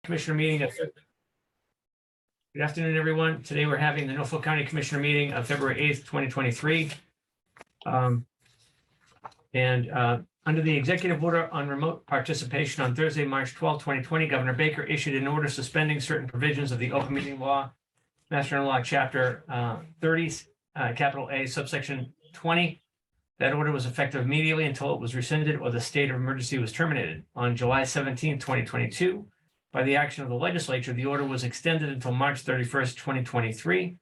Commissioner meeting of. Good afternoon, everyone. Today we're having the Norfolk County Commissioner meeting of February 8th, 2023. Under the executive order on remote participation on Thursday, March 12, 2020, Governor Baker issued an order suspending certain provisions of the open meeting law, Master General Law, Chapter 30, capital A, subsection 20. That order was effective immediately until it was rescinded or the state of emergency was terminated. On July 17, 2022, by the action of the legislature, the order was extended until March 31st, 2023.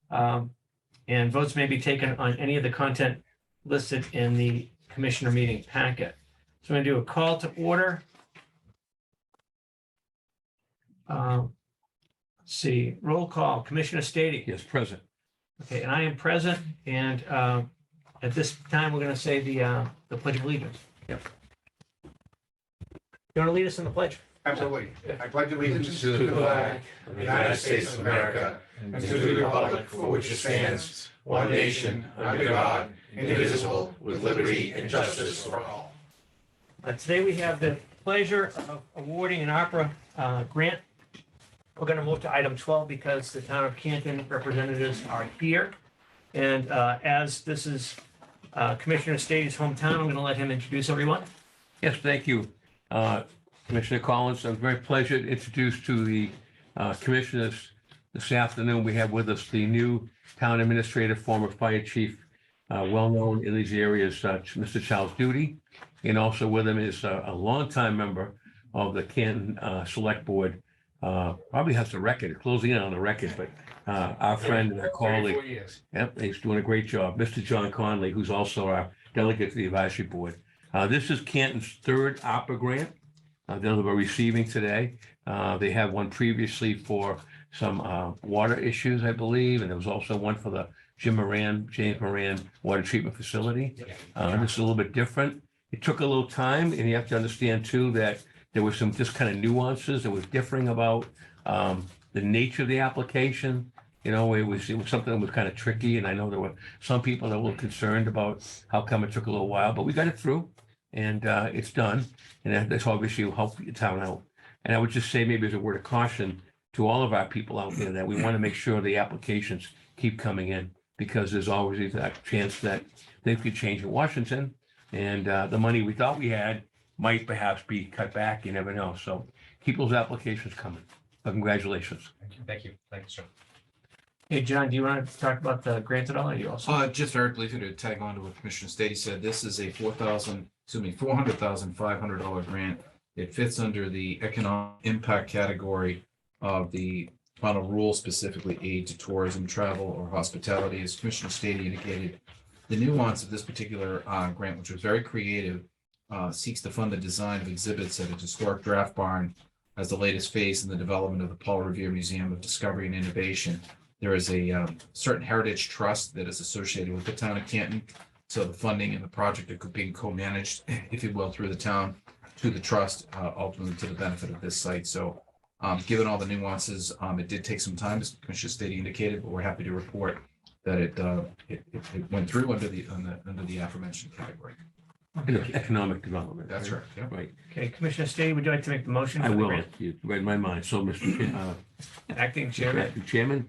And votes may be taken on any of the content listed in the commissioner meeting packet. So I'm going to do a call to order. Let's see, roll call. Commissioner Stady. Yes, present. Okay, and I am present. And at this time, we're going to say the Pledge of Allegiance. Yep. You want to lead us in the pledge? Absolutely. I pledge allegiance to the flag of the United States of America and to the republic for which it stands, one nation, under God, indivisible, with liberty and justice for all. Today we have the pleasure of awarding an opera grant. We're going to move to item 12 because the town of Canton representatives are here. And as this is Commissioner Stady's hometown, I'm going to let him introduce everyone. Yes, thank you, Commissioner Collins. I'm very pleased to introduce to the commissioners this afternoon. We have with us the new town administrator, former fire chief, well-known in these areas, Mr. Charles Duty. And also with him is a longtime member of the Canton Select Board. Probably has the record, closing in on the record, but our friend and our colleague. Yep, he's doing a great job. Mr. John Conley, who's also our delegate to the advisory board. This is Canton's third opera grant they'll be receiving today. They have one previously for some water issues, I believe, and there was also one for the James Moran water treatment facility. This is a little bit different. It took a little time, and you have to understand too that there were some just kind of nuances that was differing about the nature of the application. You know, it was something that was kind of tricky, and I know there were some people that were a little concerned about how come it took a little while, but we got it through, and it's done, and that's obviously will help the town out. And I would just say maybe as a word of caution to all of our people out there that we want to make sure the applications keep coming in, because there's always that chance that things could change in Washington, and the money we thought we had might perhaps be cut back. You never know. So keep those applications coming. Congratulations. Thank you, sir. Hey, John, do you want to talk about the grant at all? Or you also? Just very briefly to tag on to what Commissioner Stady said, this is a $400,500 grant. It fits under the economic impact category of the final rule, specifically aid to tourism, travel, or hospitality. As Commissioner Stady indicated, the nuance of this particular grant, which was very creative, seeks to fund the design of exhibits at a historic draft barn as the latest phase in the development of the Paul Revere Museum of Discovery and Innovation. There is a certain heritage trust that is associated with the town of Canton. So the funding and the project are being co-managed, if you will, through the town to the trust, ultimately to the benefit of this site. So given all the nuances, it did take some time, as Commissioner Stady indicated, but we're happy to report that it went through under the aforementioned category. Economic development. That's right. Yeah. Right. Okay, Commissioner Stady, would you like to make the motion? I for the will. grant? You read my mind. So, Mr. Acting Chairman. Acting Chairman,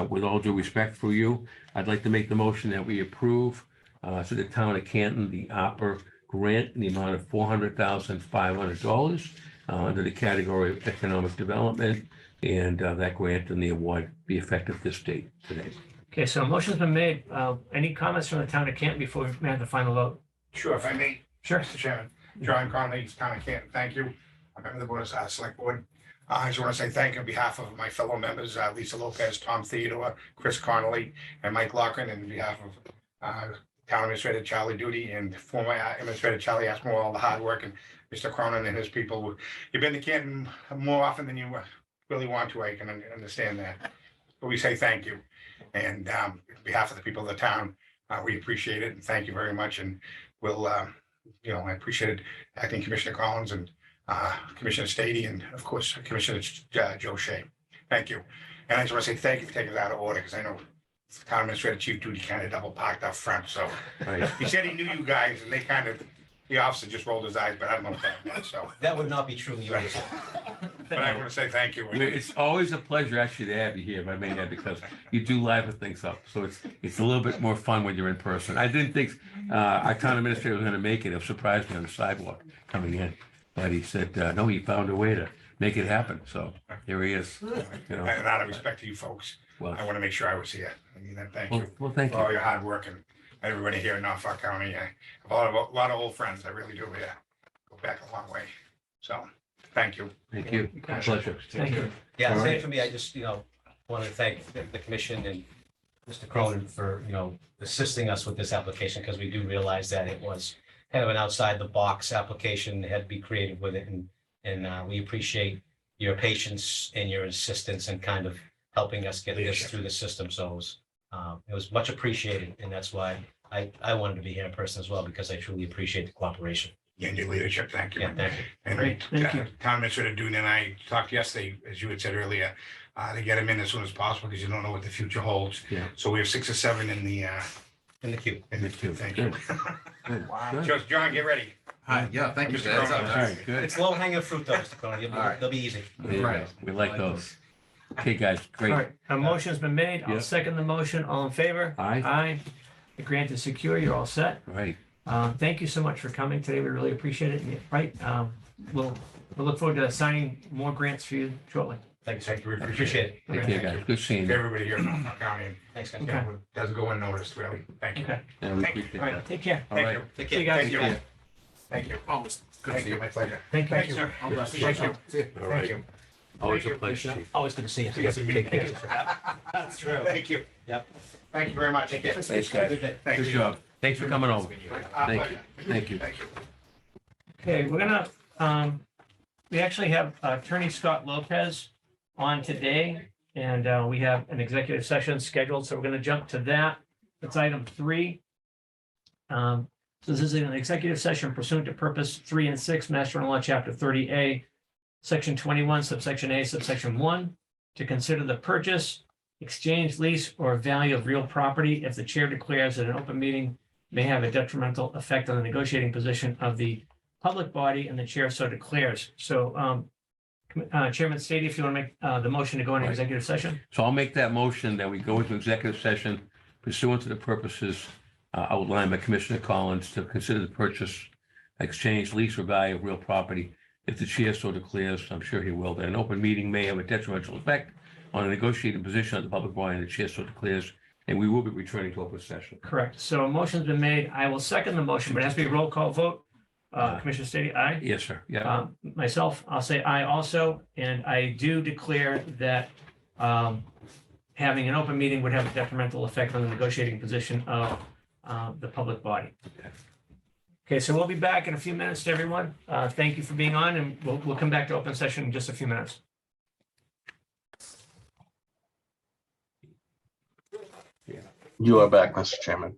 with all due respect for you, I'd like to make the motion that we approve to the town of Canton the opera grant in the amount of $400,500 under the category of economic development, and that grant and the award be effective this date today. Okay, so a motion's been made. Any comments from the town of Canton before we have the final vote? Sure, if I may. Sure. Mr. Chairman, John Conley, town of Canton, thank you. I'm member of the Board of Select Board. I just want to say thank you on behalf of my fellow members, Lisa Lopez, Tom Theodore, Chris Connolly, and Mike Loughlin, and on behalf of Town Administrator Charlie Duty and former Administrator Charlie Ashmore, all the hard work, and Mr. Cronin and his people. You've been to Canton more often than you really want to. I can understand that. But we say thank you. And on behalf of the people of the town, we appreciate it and thank you very much. And we'll, I appreciated Acting Commissioner Collins and Commissioner Stady, and of course, Commissioner Joe Shea. Thank you. And I just want to say thank you for taking it out of order, because I know Town Administrator Chief Duty kind of double parked up front. So Right. he said he knew you guys, and they kind of, The officer just rolled his eyes, but I don't know if that meant so. That would not be true. You would say. But I want to say thank you. It's always a pleasure actually to have you here, if I may add, because you do liven things up. So it's a little bit more fun when you're in person. I didn't think our town administrator was going to make it. It surprised me on the sidewalk coming in. But he said, no, he found a way to make it happen. So here he is. You know, And out of respect to you folks, well, I want to make sure I was here. I mean, thank you well, thank for all you. your hard work and everybody here in Norfolk County. I have a lot of old friends. I really do. Yeah, go back a long way. So, thank you. Thank you. Pleasure. Thank you. Yeah, All same right. for me. I just, want to thank the commission and Mr. Cronin for, assisting us with this application, because we do realize that it was kind of an outside the box application, had to be creative with it, and we appreciate your patience and your assistance and kind of helping us get this Leadership. through the system. So it was much appreciated, and that's why I wanted to be here in person as well, because I truly appreciate the cooperation. And your leadership. Thank you. Yeah, thank you. And Great, thank you. Town Administrator Dune and I talked yesterday, as you had said earlier, to get him in as soon as possible because you don't know what the future holds. Yeah. So we have 6 or 7 in the In the queue. queue. Thank you. Good. Good. Just John, get ready. Hi, yeah, thank you. Mr. That's Cronin. All right, good. It's low hanging fruit though, Mr. Cronin. All right. They'll be easy. There you go. Right. We like those. Okay, guys, All great. right, a motion's been made. I'll Yeah. second the motion. All in favor? Aye. Aye. The grant is secure. You're all set. Right. Thank you so much for coming today. We really appreciate it. Right, we'll look forward to signing more grants for you shortly. Thanks, sir. Thank you. We Appreciate it. Take Okay. care, guys. Good seeing you. Everybody here in Norfolk County. Thanks, guys. Okay. Doesn't go unnoticed, really. Thank you. Okay, Yeah, we Thank you. appreciate all right, that. take care. All Thank right. you. Take See you care. guys. Thank you. Yeah. Thank you. Always good Thank to see you. you. My pleasure. Thank you. Thank you, sir. All the best. Thank you. All Thank right. you. Always a Thank you. pleasure. Always good to see you. Yes, Take care. That's true. Thank you. Yep. Thank you very much. Take care. Thanks, guys. Good day. Thank Good you. job. Thanks for coming over. Our Thank pleasure. you. Thank you. Thank you. Okay, we're gonna, we actually have Attorney Scott Lopez on today, and we have an executive session scheduled, so we're gonna jump to that. It's item 3. So this is an executive session pursuant to purpose 3 and 6, Master General Law, Chapter 30A, Section 21, subsection A, subsection 1, to consider the purchase, exchange, lease, or value of real property if the chair declares that an open meeting may have a detrimental effect on the negotiating position of the public body, and the chair so declares. So, Chairman Stady, if you want to make the motion to go into Right. executive session? So I'll make that motion that we go into executive session pursuant to the purposes outlined by Commissioner Collins to consider the purchase, exchange, lease, or value of real property. If the chair so declares, I'm sure he will, that an open meeting may have a detrimental effect on a negotiating position of the public body, and the chair so declares, and we will be returning to open session. Correct. So a motion's been made. I will second the motion, but it has to be a roll call vote. Commissioner Stady, aye. Yes, sir. Yeah. Myself, I'll say aye also, and I do declare that having an open meeting would have a detrimental effect on the negotiating position of the public body. Okay. Okay, so we'll be back in a few minutes to everyone. Thank you for being on, and we'll come back to open session in just a few minutes. You are back, Mr. Chairman.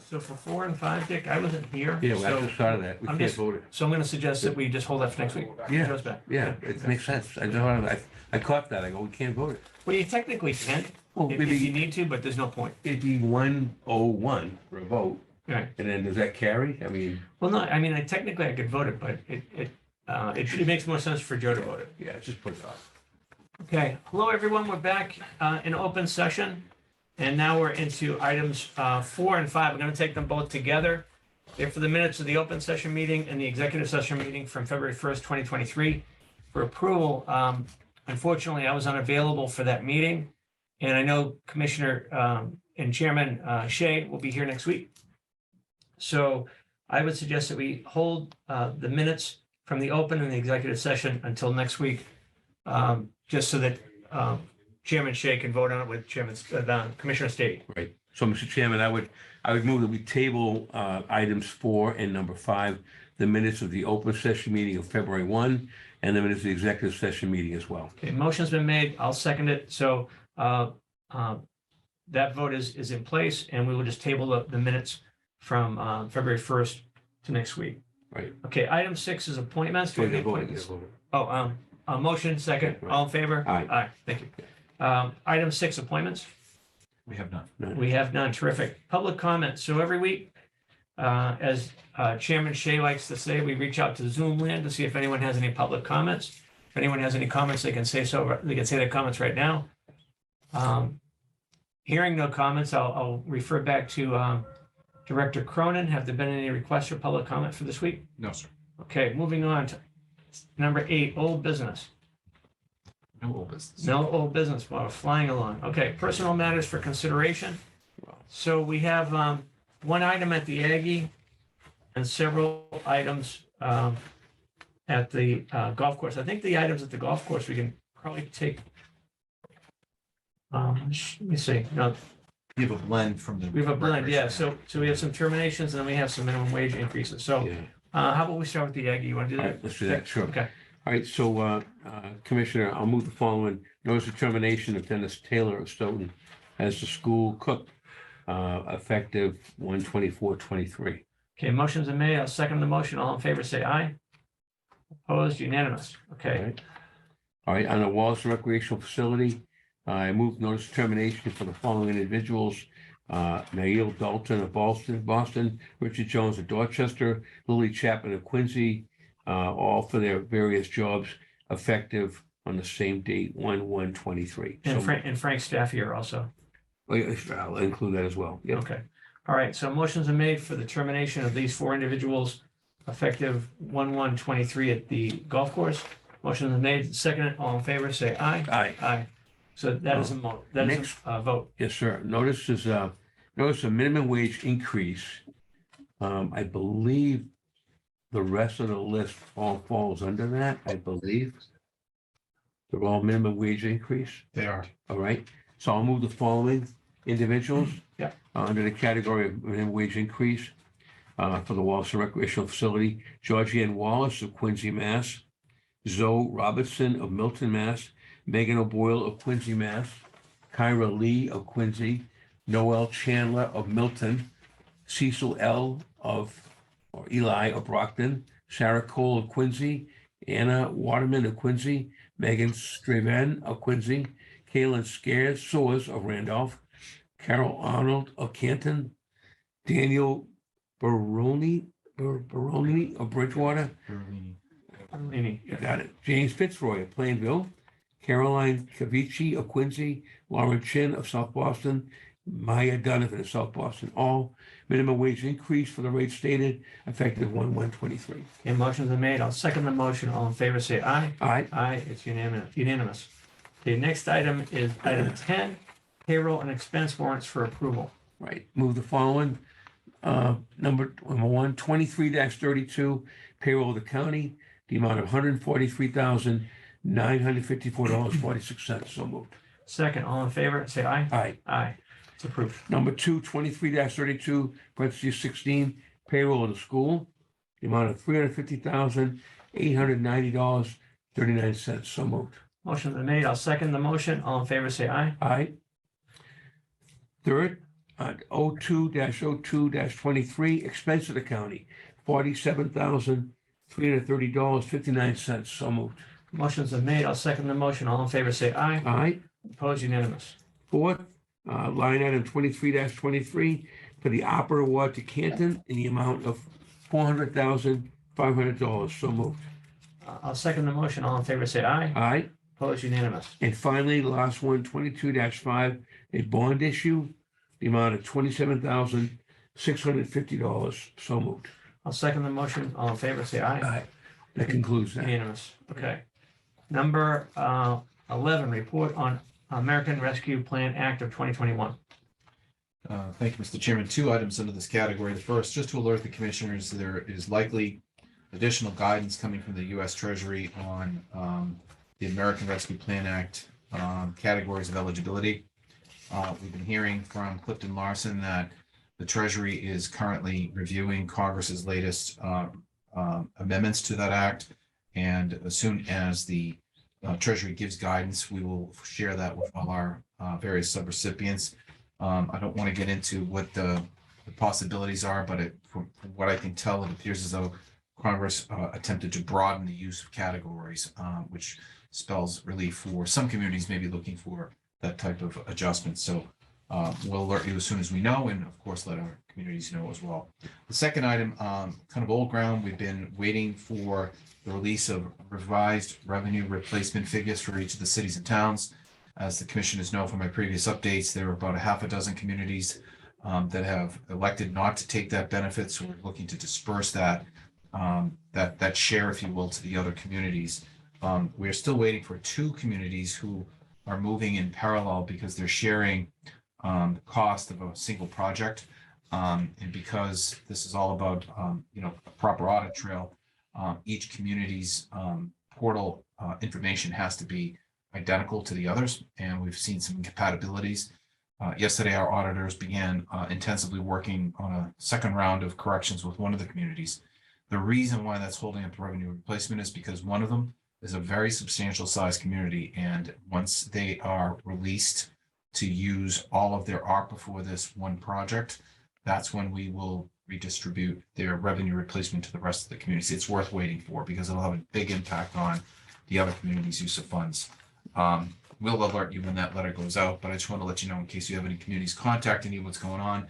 So for 4 and 5, Dick, I wasn't here. Yeah, we so- just started that. We I'm can't just- vote it. So I'm going to suggest that we just hold that for next week. Yeah. Joe's back. Yeah, it makes sense. I caught that. I go, we can't vote it. Well, you technically can, Well, if you maybe need to, but there's no point. it'd be 101 for a vote. Right. And then does that carry? I mean, Well, no, I mean, technically I could vote it, but it makes more sense for Joe to vote it. yeah, just put it off. Okay, hello, everyone. We're back in open session. And now we're into items 4 and 5. We're going to take them both together. They're for the minutes of the open session meeting and the executive session meeting from February 1st, 2023 for approval. Unfortunately, I was unavailable for that meeting. And I know Commissioner and Chairman Shea will be here next week. So I would suggest that we hold the minutes from the open and the executive session until next week, just so that Chairman Shea can vote on it with Commissioner Stady. Right. So, Mr. Chairman, I would move that we table items 4 and number 5, the minutes of the open session meeting of February 1, and the minutes of the executive session meeting as well. Okay, motion's been made. I'll second it. So that vote is in place, and we will just table the minutes from February 1st to next week. Right. Okay, item 6 is appointments. Do we have any appointments? Oh, a motion, second. All in favor? Aye. Aye, thank you. Item 6, appointments. We have none. We have none. Terrific. Public comment. So every week, As Chairman Shea likes to say, we reach out to Zoom land to see if anyone has any public comments. If anyone has any comments, they can say so. They can say their comments right now. Hearing no comments, I'll refer back to Director Cronin. Have there been any requests for public comment for this week? No, sir. Okay, moving on to number 8, old business. No old business. No old business. Well, we're flying along. Okay, personal matters for consideration. So we have one item at the Aggie and several items at the golf course. I think the items at the golf course we can probably take. Let me see. No, You have a blend from the. we have a blend. Yeah. recreation. So we have some terminations and then we have some minimum wage increases. So Yeah. how about we start with the Aggie? You want to do All that? right, let's do that, sure. Okay. All right, so Commissioner, I'll move the following. Notice of termination of Dennis Taylor of Stoughton as the school cook, effective 1/24/23. Okay. Motions are made. I'll second the motion. All in favor, say aye. Opposed? Unanimous. Okay. All right, on the Wallace Recreational Facility, I move notice of termination for the following individuals. Nail Dalton of Boston, Richard Jones of Dorchester, Lily Chapman of Quincy, all for their various jobs effective on the same date, 1/1/23. And Frank staff here also. I'll include that as well. Yep. Okay. All right. So motions are made for the termination of these 4 individuals effective 1/1/23 at the golf course. Motion is made, seconded. All in favor, say aye. Aye. Aye. So that is that is Next. a vote. Yes, sir. Notice a minimum wage increase. I believe the rest of the list all falls under that, I believe. They're all minimum wage increase. They are. All right. So I'll move the following individuals. Yeah. Under the category of minimum wage increase for the Wallace Recreational Facility. Georgianne Wallace of Quincy, Mass. Zoe Robertson of Milton, Mass. Megan O'Boyle of Quincy, Mass. Kyra Lee of Quincy. Noel Chandler of Milton. Cecil L. or Eli of Brockton. Sarah Cole of Quincy. Anna Waterman of Quincy. Megan Straven of Quincy. Kaylin Soers of Randolph. Carol Arnold of Canton. Daniel Baroni of Bridgewater. You got it. James Fitzroy of Plainville. Caroline Cavici of Quincy. Lauren Chin of South Boston. Maya Donovan of South Boston. All minimum wage increase for the rate stated effective 1/1/23. Okay, motions are made. I'll second the motion. All in favor, say aye. Aye. Aye. It's unanimous. The next item is item 10, payroll and expense warrants for approval. Right. Move the following. Number 1, 23-32, payroll of the county, the amount of $143,954.46. So moved. Second, all in favor, say aye. Aye. Aye. It's approved. Number 2, 23-32, parentheses 16, payroll of the school, the amount of $350,890.39. So moved. Motion been made. I'll second the motion. All in favor, say aye. Aye. Third, 02-23, expense of the county, $47,330.59. So moved. Motion's been made. I'll second the motion. All in favor, say aye. Aye. Opposed, unanimous. Fourth, line item 23-23 for the opera award to Canton in the amount of $400,500. So moved. I'll second the motion. All in favor, say aye. Aye. Opposed, unanimous. And finally, the last one, 22-5, a bond issue, the amount of $27,650. So moved. I'll second the motion. All in favor, say aye. Aye. That concludes that. Unanimous. Okay. Number 11, report on American Rescue Plan Act of 2021. Thank you, Mr. Chairman. 2 items under this category. The first, just to alert the commissioners, there is likely additional guidance coming from the U.S. Treasury on the American Rescue Plan Act categories of eligibility. We've been hearing from Clifton Larson that the Treasury is currently reviewing Congress's latest amendments to that act. And as soon as the Treasury gives guidance, we will share that with all our various subrecipients. I don't want to get into what the possibilities are, but from what I can tell, it appears as though Congress attempted to broaden the use of categories, which spells relief for some communities maybe looking for that type of adjustment. So We'll alert you as soon as we know, and of course, let our communities know as well. The second item, kind of old ground, we've been waiting for the release of revised revenue replacement figures for each of the cities and towns. As the commissioners know from my previous updates, there are about a half a dozen communities that have elected not to take that benefit, so we're looking to disperse that that share, if you will, to the other communities. We're still waiting for two communities who are moving in parallel because they're sharing the cost of a single project. And because this is all about, a proper audit trail, each community's portal information has to be identical to the others, and we've seen some incompatibilities. Yesterday, our auditors began intensively working on a second round of corrections with one of the communities. The reason why that's holding up the revenue replacement is because one of them is a very substantial size community, and once they are released to use all of their ARPA for this one project, that's when we will redistribute their revenue replacement to the rest of the communities. It's worth waiting for because it'll have a big impact on the other communities' use of funds. We'll alert you when that letter goes out, but I just want to let you know in case you have any communities contacting you what's going on.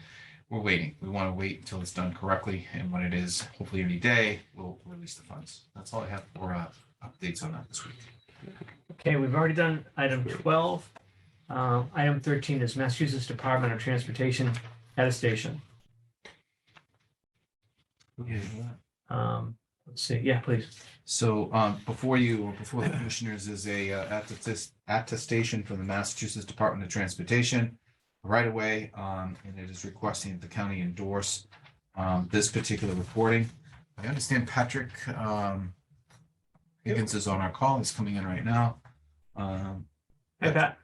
We're waiting. We want to wait until it's done correctly, and when it is, hopefully any day, we'll release the funds. That's all I have for updates on that this week. Okay, we've already done item 12. Item 13 is Massachusetts Department of Transportation attestation. Let's see. Yeah, please. So before the commissioners is a attestation from the Massachusetts Department of Transportation right away, and it is requesting that the county endorse this particular reporting. I understand Patrick Higgins is on our call. He's coming in right now. Hey, Pat.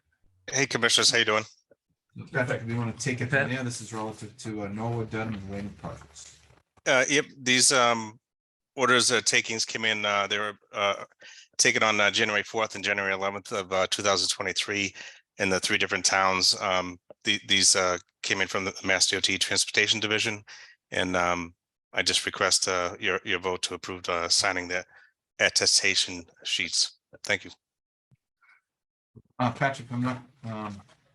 Hey, commissioners, how you doing? Patrick, if you want to take it from there, this is relative to Norwood, Dedham, and Wayne projects. Yep, these orders takings came in. They were taken on January 4th and January 11th of 2023 in the three different towns. These came in from the Mass DOT Transportation Division, and I just request your vote to approve signing the attestation sheets. Thank you. Patrick, I'm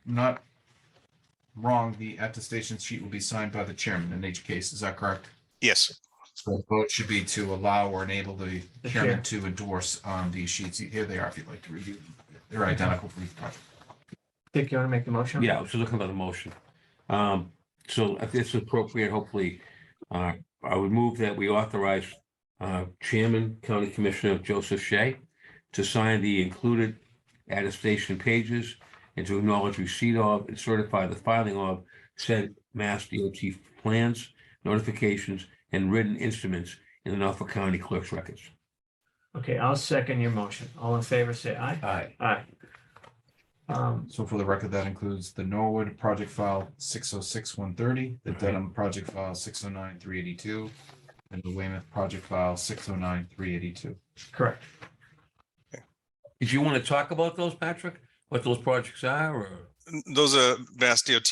not wrong. The attestation sheet will be signed by the chairman in each case. Is that correct? Yes. So the vote should be to allow or enable the chairman chair. to endorse these sheets. Here they are if you'd like to review them. They're identical for each project. Dick, you want to make the motion? Yeah, I was looking for the motion. So if it's appropriate, hopefully, I would move that we authorize Chairman, County Commissioner Joseph Shea to sign the included attestation pages and to acknowledge receipt of and certify the filing of said Mass DOT plans, notifications, and written instruments in the Norfolk County Clerk's records. Okay, I'll second your motion. All in favor, say aye. Aye. Aye. So for the record, that includes the Norwood project file 606-130, the Dedham project file 609-382, and the Weymouth project file 609-382. Correct. Did you want to talk about those, Patrick? What those projects are, or? Those are Mass DOT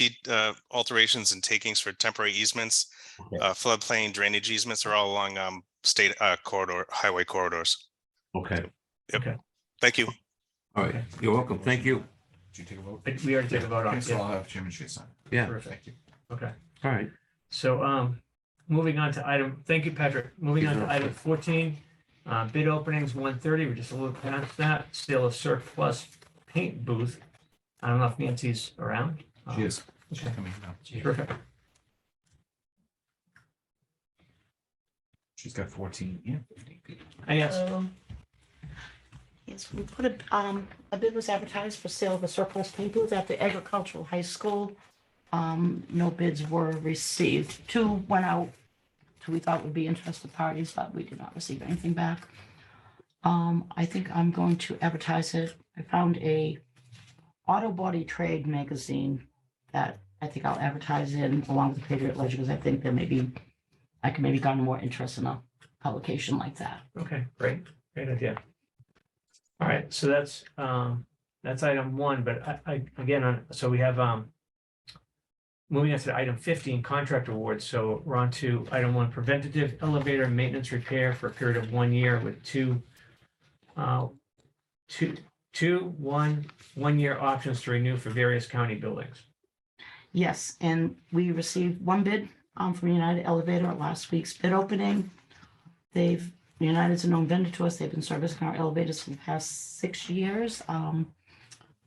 alterations and takings for temporary easements. Okay. Floodplain drainage easements are all along state highway corridors. Okay, Thank you. all right. You're welcome. Thank you. Did you take a vote? We already took a vote on Okay, it. so Yeah. I'll have Chairman Shea sign. Yeah, Perfect. Thank you. Okay. all right. So moving on to item, thank you, Patrick. Moving on to item 14, bid openings 130. We're just a little past that. Sale of surplus paint booth. I don't know if Nancy's around. She is. She's Okay. coming now. Perfect. She's got 14 and 15 people. Yes. Yes, we put a bid was advertised for sale of a surplus paint booth at the agricultural high school. No bids were received. Two went out, who we thought would be interested parties, but we did not receive anything back. I think I'm going to advertise it. I found a auto body trade magazine that I think I'll advertise in along with the Patriot Ledger, because I think that I can maybe garner more interest in a publication like that. Okay, great idea. All right, so that's item 1, but I again, so we have moving on to item 15, contract awards. So we're on to item 1, preventative elevator maintenance repair for a period of 1 year with one-year options to renew for various county buildings. Yes, and we received one bid from United Elevator at last week's bid opening. United's a known vendor to us. They've been servicing our elevators for the past 6 years.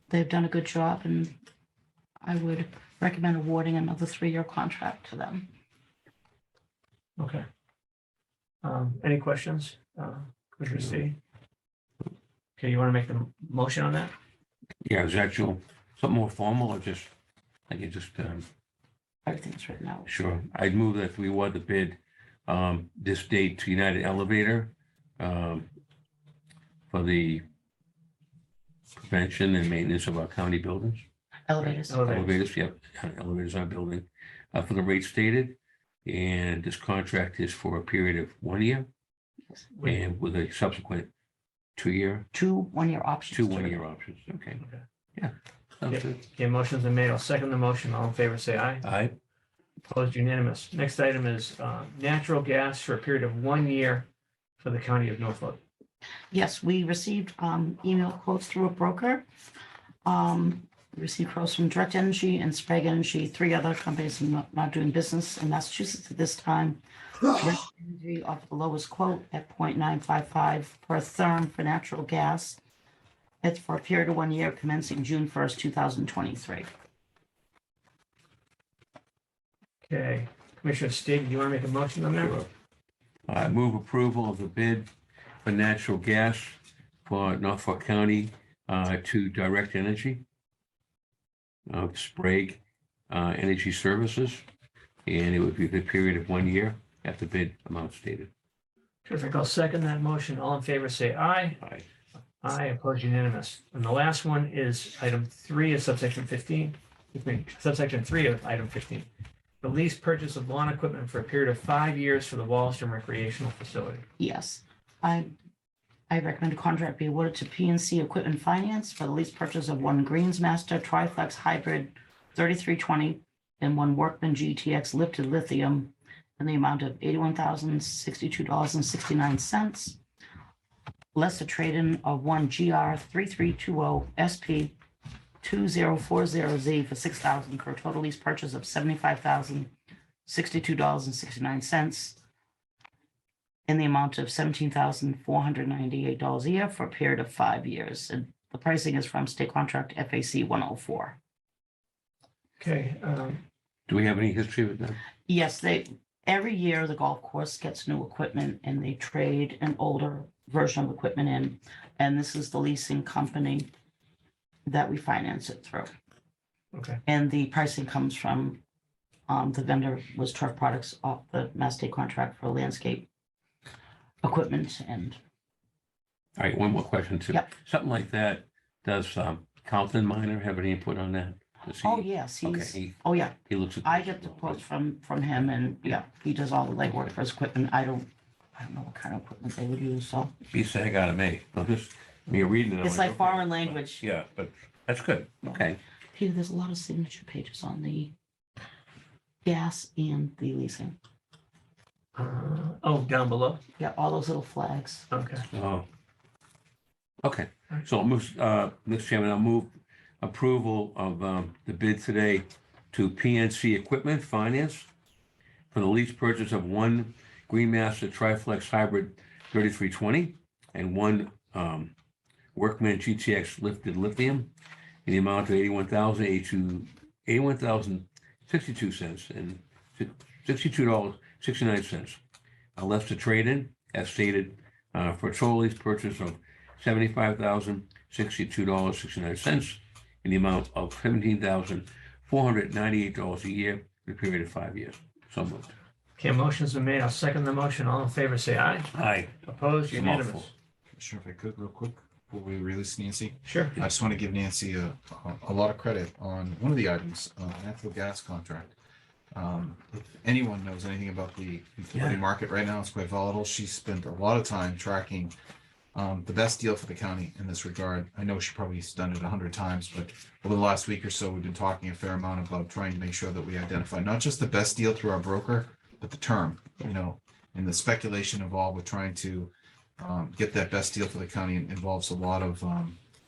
They've done a good job, and I would recommend awarding another 3-year contract to them. Okay. Any questions? Commissioner Stady? Okay, you want to make the motion on that? Yeah, is that something more formal or just, I can just, Everything's written out. sure. I'd move that we award the bid this date to United Elevator for the prevention and maintenance of our county buildings. Elevators. Elevators, yep, elevators are building, for the rate stated. And this contract is for a period of 1 year and with a subsequent 2-year, 2 1-year options. 2 1-year options. Okay. Okay. Yeah. Sounds Okay. good. Okay, motion's been made. I'll second the motion. All in favor, say aye. Aye. Opposed, unanimous. Next item is natural gas for a period of 1 year for the county of Norfolk. Yes, we received email quotes through a broker. We received quotes from Direct Energy and Sprague Energy, 3 other companies not doing business in Massachusetts at this time. Direct Energy offered the lowest quote at 0.955 per therm for natural gas. It's for a period of 1 year commencing June 1st, 2023. Okay, Commissioner Stady, do you want to make a motion on that? Sure. I move approval of the bid for natural gas for Norfolk County to Direct Energy of Sprague Energy Services. And it would be the period of 1 year at the bid amount stated. Terrific. I'll second that motion. All in favor, say aye. Aye. Aye, opposed, unanimous. And the last one is item 3 of subsection 15, subsection 3 of item 15. The lease purchase of lawn equipment for a period of 5 years for the Wallaston Recreational Facility. Yes, I recommend a contract be awarded to PNC Equipment Finance for the lease purchase of 1 Greensmaster Triflex Hybrid 3320 and 1 Workman GTX lifted lithium in the amount of $81,062.69, less a trade-in of 1 GR 3320 SP 2040Z for $6,000 for a total lease purchase of $75,062.69 in the amount of $17,498 a year for a period of 5 years. And the pricing is from state contract FAC 104. Okay, Do we have any history with that? Yes, every year the golf course gets new equipment and they trade an older version of equipment in. And this is the leasing company that we finance it through. okay, And the pricing comes from, the vendor was Turf Products off the Mass State contract for landscape equipment and All right, one more question too. Yep. Something like that, does Carlton Minor have any input on that? Does he- oh, yes, Okay, he he looks at. I this. get the quotes from him and he does all the legwork for his equipment. I don't know what kind of equipment they would use, so Be sag out of me. I'm just, you're reading it. I'm it's like okay. foreign language. Yeah, but that's good. Okay. Peter, there's a lot of signature pages on the gas and the leasing. oh, down below, Yeah, all those little flags. okay. Oh. Okay, so I'll move, Mr. Chairman, I'll move approval of the bid today to PNC Equipment Finance for the lease purchase of 1 Greenmaster Triflex Hybrid 3320 and 1 Workman GTX lifted lithium in the amount of $81,062 and $62.69. Less to trade in, as stated, for a total lease purchase of $75,062.69 in the amount of $17,498 a year for a period of 5 years. So moved. Okay, motion's been made. I'll second the motion. All in favor, say aye. Aye. Opposed, It's a unanimous. mouthful. Sure, if I could real quick before we release Nancy. Sure. I just want to give Nancy a lot of credit on one of the items, natural gas contract. If anyone knows anything about the utility market right now, it's quite volatile. She spent a lot of time tracking the best deal for the county in this regard. I know she probably has done it 100 times, but over the last week or so, we've been talking a fair amount about trying to make sure that we identify not just the best deal through our broker, but the term, and the speculation involved with trying to get that best deal for the county involves a lot of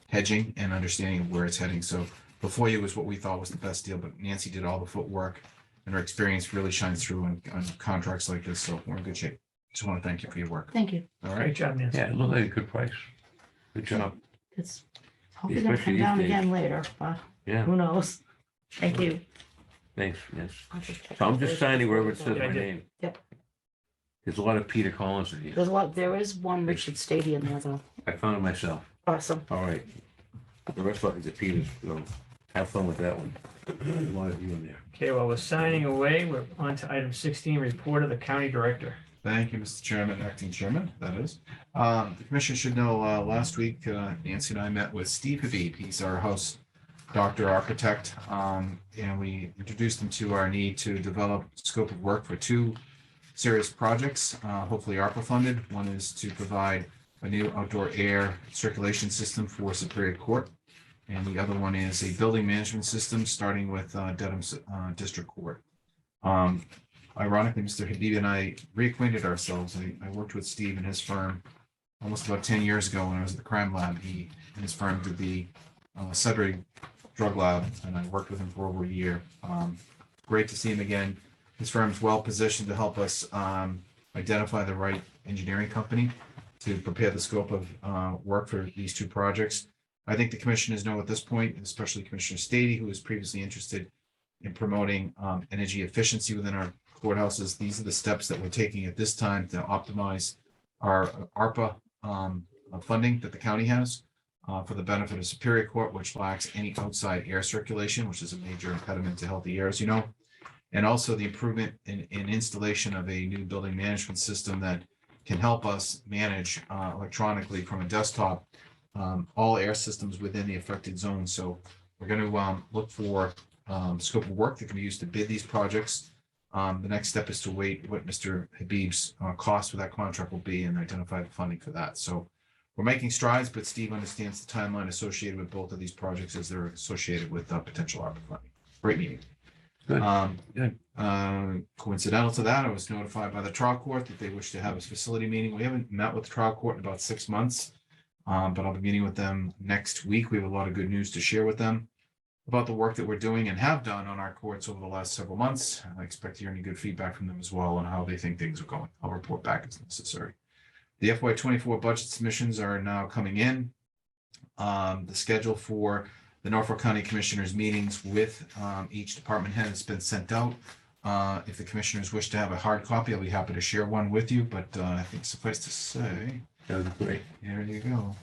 hedging and understanding of where it's heading. So before you was what we thought was the best deal, but Nancy did all the footwork and her experience really shines through on contracts like this. So we're in good shape. Just want to thank you for your work. Thank you. All Great right. job, Nancy. Yeah, it looked like a good price. Good job. It's hopefully gonna Especially come these down days. again later, but Yeah, who knows? Thank you. thanks, yes. I'll just check So I'm out just those signing wherever it before says we my go. name. Yep. There's a lot of Peter Collins in here. There's a lot, there is one Richard Stady in there though. I found it myself. Awesome. All right. The rest of it is Peter's, so have fun with that one. A lot of you in there. Okay, while we're signing away, we're on to item 16, report of the county director. Thank you, Mr. Chairman, acting chairman, that is. The commission should know, last week, Nancy and I met with Steve Habib. He's our house doctor architect. And we introduced him to our need to develop scope of work for two serious projects, hopefully ARPA funded. One is to provide a new outdoor air circulation system for Superior Court. And the other one is a building management system, starting with Dedham District Court. Ironically, Mr. Habib and I reacquainted ourselves. I worked with Steve and his firm almost about 10 years ago when I was at the crime lab. He and his firm did the Sudbury drug lab, and I worked with him for over a year. Great to see him again. His firm's well positioned to help us identify the right engineering company to prepare the scope of work for these two projects. I think the commissioners know at this point, especially Commissioner Stady, who was previously interested in promoting energy efficiency within our courthouses. These are the steps that we're taking at this time to optimize our ARPA funding that the county has for the benefit of Superior Court, which lacks any outside air circulation, which is a major impediment to healthy air, as you know. And also the improvement in installation of a new building management system that can help us manage electronically from a desktop all air systems within the affected zone. So we're going to look for scope of work that can be used to bid these projects. The next step is to wait what Mr. Habib's cost for that contract will be and identify the funding for that. So we're making strides, but Steve understands the timeline associated with both of these projects as they're associated with potential ARPA funding. Great meeting. Good. Good. Coincidental to that, I was notified by the trial court that they wish to have a facility meeting. We haven't met with the trial court in about 6 months, but I'll be meeting with them next week. We have a lot of good news to share with them about the work that we're doing and have done on our courts over the last several months. I expect to hear any good feedback from them as well on how they think things are going. I'll report back as necessary. The FY24 budget submissions are now coming in. The schedule for the Norfolk County Commissioners meetings with each department head has been sent out. If the commissioners wish to have a hard copy, I'll be happy to share one with you, but I think suffice to say, That was great. there you go.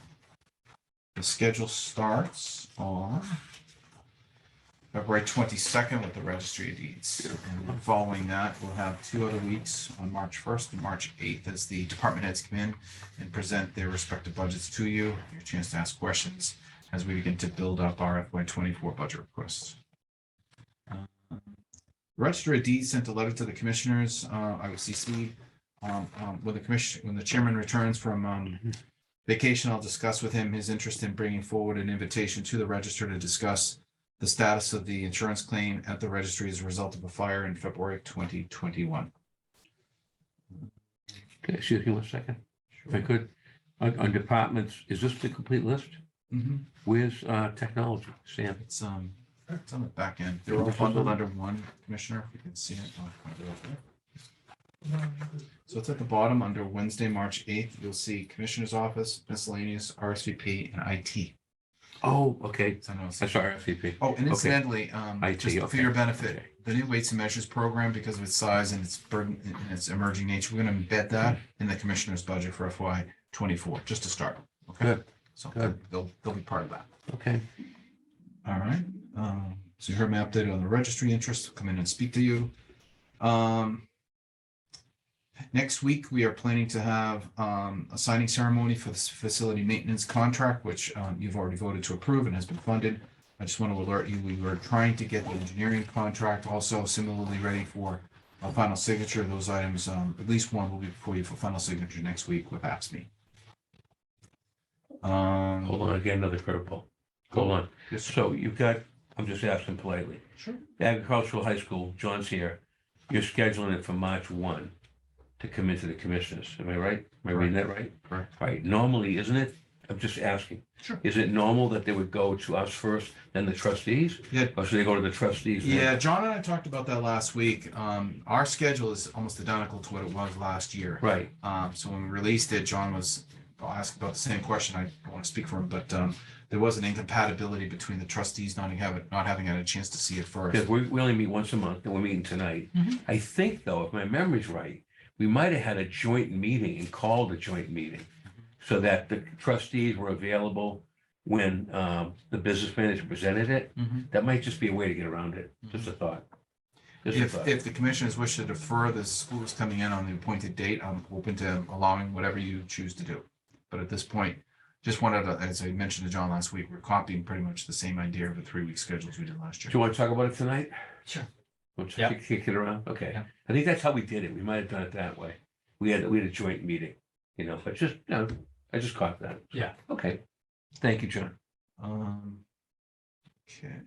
The schedule starts on February 22nd with the Registry of Deeds. And then following that, we'll have 2 other weeks on March 1st and March 8th as the department heads come in and present their respective budgets to you. Your chance to ask questions as we begin to build up our FY24 budget requests. Registry of Deeds sent a letter to the commissioners. I was CC'd. When the chairman returns from vacation, I'll discuss with him his interest in bringing forward an invitation to the register to discuss the status of the insurance claim at the registry as a result of a fire in February of 2021. Okay, excuse me 1 second. If I could, on departments, is this the complete list? Mhm. Where's technology, Sam? It's on the back end. They're all bundled under one, Commissioner, if you can see it. I'll point it out there. So it's at the bottom under Wednesday, March 8th. You'll see Commissioner's Office, miscellaneous, RSVP, and IT. Oh, okay. So I know it's- I saw RSVP. Oh, and Okay. incidentally, IT, just for okay. your benefit, Okay. the new weights and measures program, because of its size and its burden and its emerging nature, we're going to embed that in the commissioner's budget for FY24, just to start. Okay. Good. So Good. they'll be part of that. Okay. All right. So you heard my update on the registry interest. I'll come in and speak to you. Next week, we are planning to have a signing ceremony for this facility maintenance contract, which you've already voted to approve and has been funded. I just want to alert you, we were trying to get the engineering contract also similarly ready for a final signature. Those items, at least one will be before you for final signature next week with APSME. Hold on, again, another curveball. Hold on. Yes, sir. So you've got, I'm just asking politely, Sure. Agricultural High School, John's here. You're scheduling it for March 1 to come into the commissioners. Am I right? Am I reading that right? Correct. Right. Normally, isn't it I'm just asking. Sure. Is it normal that they would go to us first, then the trustees? Yeah. Or should they go to the trustees? then? Yeah, John and I talked about that last week. Our schedule is almost identical to what it was last year. Right. So when we released it, John was asked about the same question. I don't want to speak for him, but there was an incompatibility between the trustees not having had a chance to see it first. Because we only meet once a month, and we're meeting tonight. Mhm. I think, though, if my memory's right, we might have had a joint meeting and called a joint meeting so that the trustees were available when the business manager presented it. Mhm. That might just be a way to get around it. Just a thought. Just a thought. If the commissioners wish to defer the schools coming in on the appointed date, I'm open to allowing whatever you choose to do. But at this point, just wanted to, as I mentioned to John last week, we're copying pretty much the same idea of the 3-week schedules we did last Do year. you want to talk about it tonight? Sure. Want Yeah. to kick it around? Okay. Yeah. I think that's how we did it. We might have done it that way. We had a joint meeting, but just, I just caught that. Yeah. Okay. Thank you, John. Okay.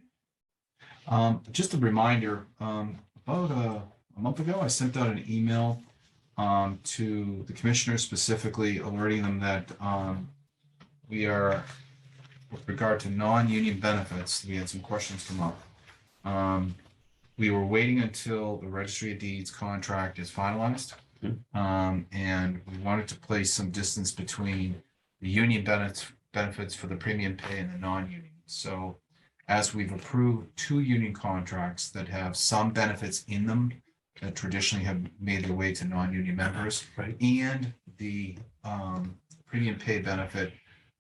Just a reminder, about a month ago, I sent out an email to the commissioners, specifically alerting them that we are, with regard to non-union benefits, we had some questions come up. We were waiting until the Registry of Deeds contract is finalized. And we wanted to place some distance between the union benefits for the premium pay and the non-union. So as we've approved 2 union contracts that have some benefits in them that traditionally have made their way to non-union members, Right. and the premium pay benefit,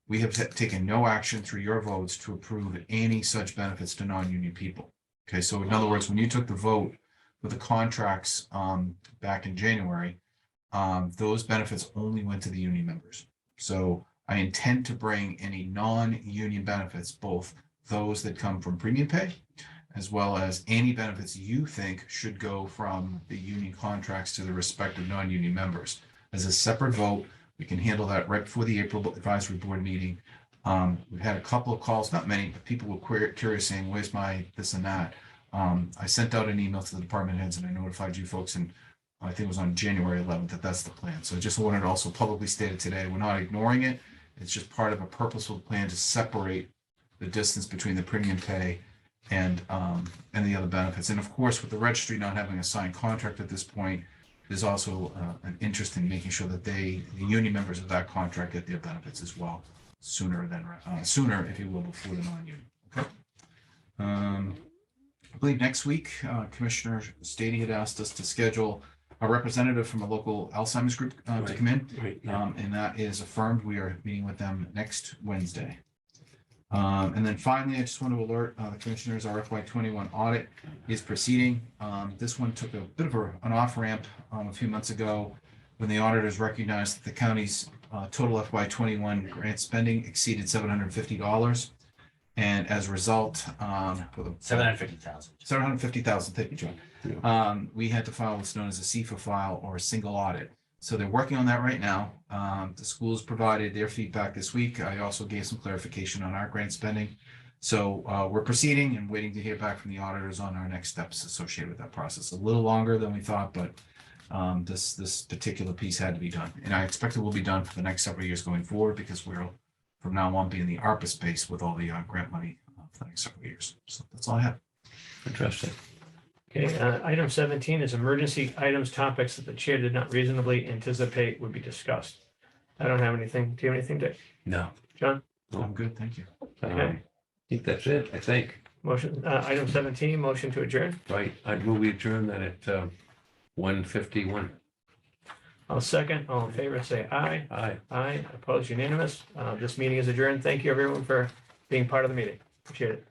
we have taken no action through your votes to approve any such benefits to non-union people. Okay, so in other words, when you took the vote for the contracts back in January, those benefits only went to the union members. So I intend to bring any non-union benefits, both those that come from premium pay, as well as any benefits you think should go from the union contracts to the respective non-union members. As a separate vote, we can handle that right before the April advisory board meeting. We've had a couple of calls, not many, but people were curious saying, where's my this and that? I sent out an email to the department heads and I notified you folks, and I think it was on January 11th that that's the plan. So I just wanted to also publicly state it today. We're not ignoring it. It's just part of a purposeful plan to separate the distance between the premium pay and the other benefits. And of course, with the registry not having a signed contract at this point, there's also an interest in making sure that the union members of that contract get their benefits as well sooner, if you will, before the non-union. Okay. I believe next week, Commissioner Stady had asked us to schedule a representative from a local Alzheimer's group to come in. Right. Yeah. And that is affirmed. We are meeting with them next Wednesday. And then finally, I just want to alert the commissioners, our FY21 audit is proceeding. This one took a bit of an off ramp a few months ago when the auditors recognized that the county's total FY21 grant spending exceeded $750. And as a result, for the 750,000. 750,000, thank you, John. We had to file what's known as a CFA file or a single audit. So they're working on that right now. The schools provided their feedback this week. I also gave some clarification on our grant spending. So we're proceeding and waiting to hear back from the auditors on our next steps associated with that process. A little longer than we thought, but this particular piece had to be done. And I expect it will be done for the next several years going forward, because we'll from now on be in the ARPA space with all the grant money for the next several years. So that's all I have. Interesting. Okay, item 17 is emergency items, topics that the chair did not reasonably anticipate would be discussed. I don't have anything. Do you have anything, Dick? No. John? I'm good, thank you. Okay. I think that's it, I think. Motion, item 17, motion to adjourn. Right. I'd move we adjourn that at 1:51. I'll second. All in favor, say aye. Aye. Aye. Opposed, unanimous. This meeting is adjourned. Thank you, everyone, for being part of the meeting. Appreciate it.